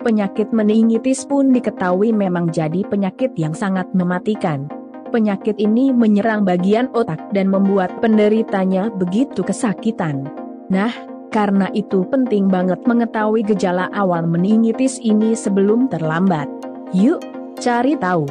Penyakit meningitis pun diketahui memang jadi penyakit yang sangat mematikan. Penyakit ini menyerang bagian otak dan membuat penderitanya begitu kesakitan. Nah, karena itu penting banget mengetahui gejala awal meningitis ini sebelum terlambat. Yuk, cari tahu.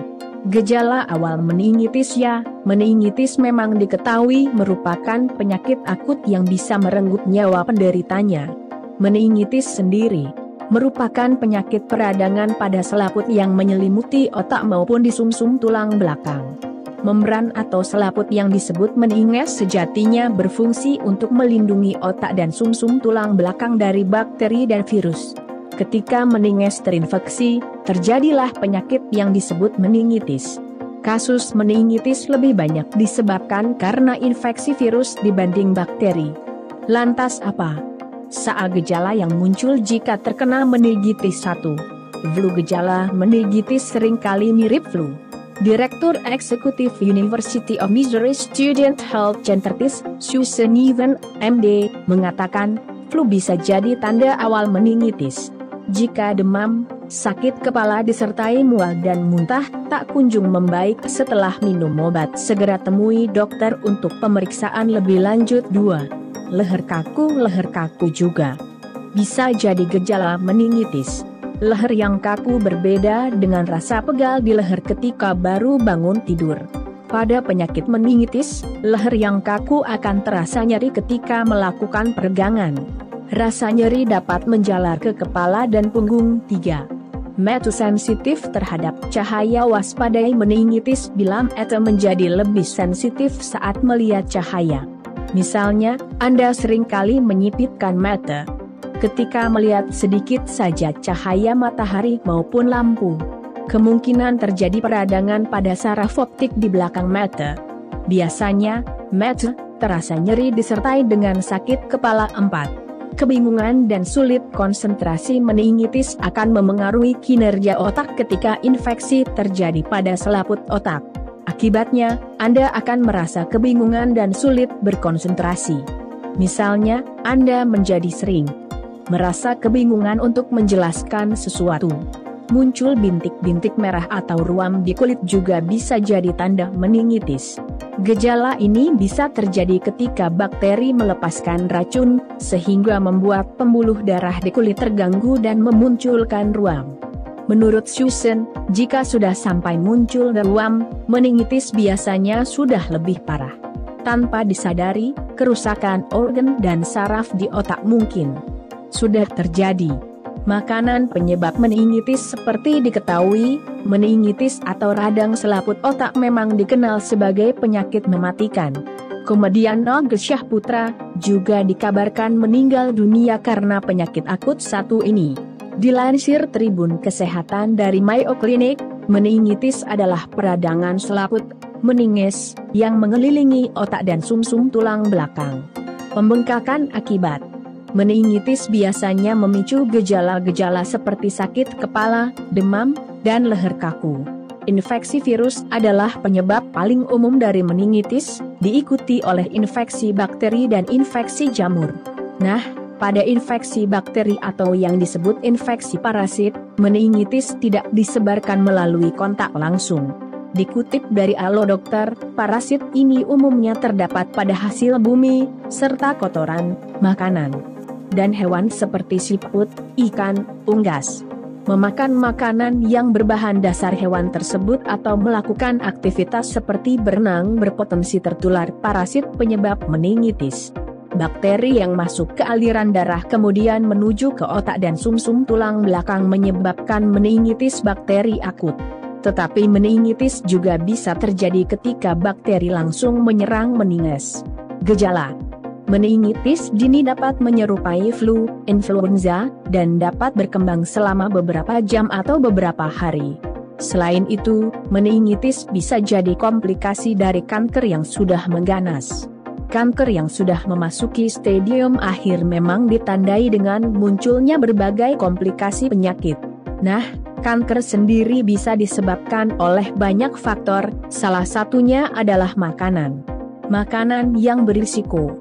Gejala awal meningitis ya, meningitis memang diketahui merupakan penyakit akut yang bisa merenggut nyawa penderitanya. Meningitis sendiri merupakan penyakit peradangan pada selaput yang menyelimuti otak maupun di sumsum tulang belakang. Membran atau selaput yang disebut meninges sejatinya berfungsi untuk melindungi otak dan sumsum tulang belakang dari bakteri dan virus. Ketika meninges terinfeksi, terjadilah penyakit yang disebut meningitis. Kasus meningitis lebih banyak disebabkan karena infeksi virus dibanding bakteri. Lantas apa saat gejala yang muncul jika terkena meningitis? 1. Flu. Gejala meningitis seringkali mirip flu. Direktur Eksekutif University of Missouri Student Health Center Susan Even, MD, mengatakan, flu bisa jadi tanda awal meningitis. Jika demam, sakit kepala disertai mual dan muntah, tak kunjung membaik setelah minum obat, segera temui dokter untuk pemeriksaan lebih lanjut. 2. Leher kaku juga bisa jadi gejala meningitis. Leher yang kaku berbeda dengan rasa pegal di leher ketika baru bangun tidur. Pada penyakit meningitis, leher yang kaku akan terasa nyeri ketika melakukan peregangan. Rasa nyeri dapat menjalar ke kepala dan punggung. 3. Mata sensitif terhadap cahaya. Waspadai meningitis bila mata menjadi lebih sensitif saat melihat cahaya. Misalnya, Anda seringkali menyipitkan mata ketika melihat sedikit saja cahaya matahari maupun lampu. Kemungkinan terjadi peradangan pada saraf optik di belakang mata. Biasanya, mata terasa nyeri disertai dengan sakit kepala. 4. Kebingungan dan sulit konsentrasi. Meningitis akan memengaruhi kinerja otak ketika infeksi terjadi pada selaput otak. Akibatnya, Anda akan merasa kebingungan dan sulit berkonsentrasi. Misalnya, Anda menjadi sering merasa kebingungan untuk menjelaskan sesuatu. Muncul bintik-bintik merah atau ruam di kulit juga bisa jadi tanda meningitis. Gejala ini bisa terjadi ketika bakteri melepaskan racun, sehingga membuat pembuluh darah di kulit terganggu dan memunculkan ruam. Menurut Susan, jika sudah sampai muncul ruam, meningitis biasanya sudah lebih parah. Tanpa disadari, kerusakan organ dan saraf di otak mungkin sudah terjadi. Makanan penyebab meningitis. Seperti diketahui, meningitis atau radang selaput otak memang dikenal sebagai penyakit mematikan. Komedian Naga Syahputra juga dikabarkan meninggal dunia karena penyakit akut satu ini. Dilansir Tribun Kesehatan dari Mayo Clinic, meningitis adalah peradangan selaput, meninges, yang mengelilingi otak dan sumsum tulang belakang. Pembengkakan akibat meningitis biasanya memicu gejala-gejala seperti sakit kepala, demam, dan leher kaku. Infeksi virus adalah penyebab paling umum dari meningitis, diikuti oleh infeksi bakteri dan infeksi jamur. Nah, pada infeksi bakteri atau yang disebut infeksi parasit, meningitis tidak disebarkan melalui kontak langsung. Dikutip dari Alo Dokter, parasit ini umumnya terdapat pada hasil bumi, serta kotoran, makanan, dan hewan seperti siput, ikan, unggas. Memakan makanan yang berbahan dasar hewan tersebut atau melakukan aktivitas seperti berenang berpotensi tertular parasit penyebab meningitis. Bakteri yang masuk ke aliran darah kemudian menuju ke otak dan sumsum tulang belakang menyebabkan meningitis bakteri akut. Tetapi meningitis juga bisa terjadi ketika bakteri langsung menyerang meninges. Gejala meningitis dini dapat menyerupai flu, influenza, dan dapat berkembang selama beberapa jam atau beberapa hari. Selain itu, meningitis bisa jadi komplikasi dari kanker yang sudah mengganas. Kanker yang sudah memasuki stadium akhir memang ditandai dengan munculnya berbagai komplikasi penyakit. Nah, kanker sendiri bisa disebabkan oleh banyak faktor, salah satunya adalah makanan. Makanan yang berisiko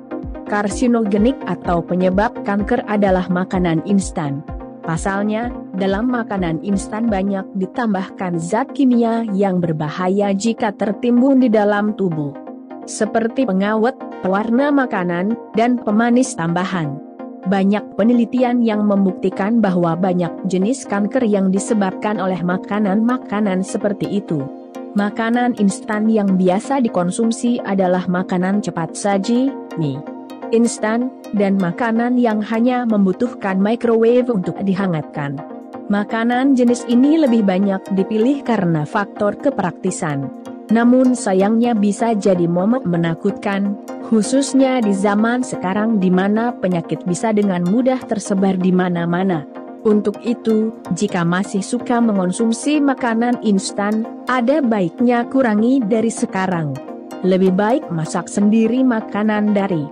karsinogenik atau penyebab kanker adalah makanan instan. Pasalnya, dalam makanan instan banyak ditambahkan zat kimia yang berbahaya jika tertimbun di dalam tubuh, seperti pengawet, pewarna makanan, dan pemanis tambahan. Banyak penelitian yang membuktikan bahwa banyak jenis kanker yang disebabkan oleh makanan-makanan seperti itu. Makanan instan yang biasa dikonsumsi adalah makanan cepat saji, mie instan, dan makanan yang hanya membutuhkan microwave untuk dihangatkan. Makanan jenis ini lebih banyak dipilih karena faktor kepraktisan. Namun sayangnya bisa jadi momok menakutkan, khususnya di zaman sekarang di mana penyakit bisa dengan mudah tersebar di mana-mana. Untuk itu, jika masih suka mengonsumsi makanan instan, ada baiknya kurangi dari sekarang. Lebih baik masak sendiri makanan dari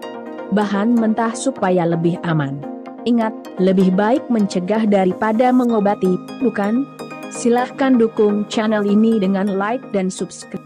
bahan mentah supaya lebih aman. Ingat, lebih baik mencegah daripada mengobati, bukan? Silahkan dukung channel ini dengan like dan subscribe.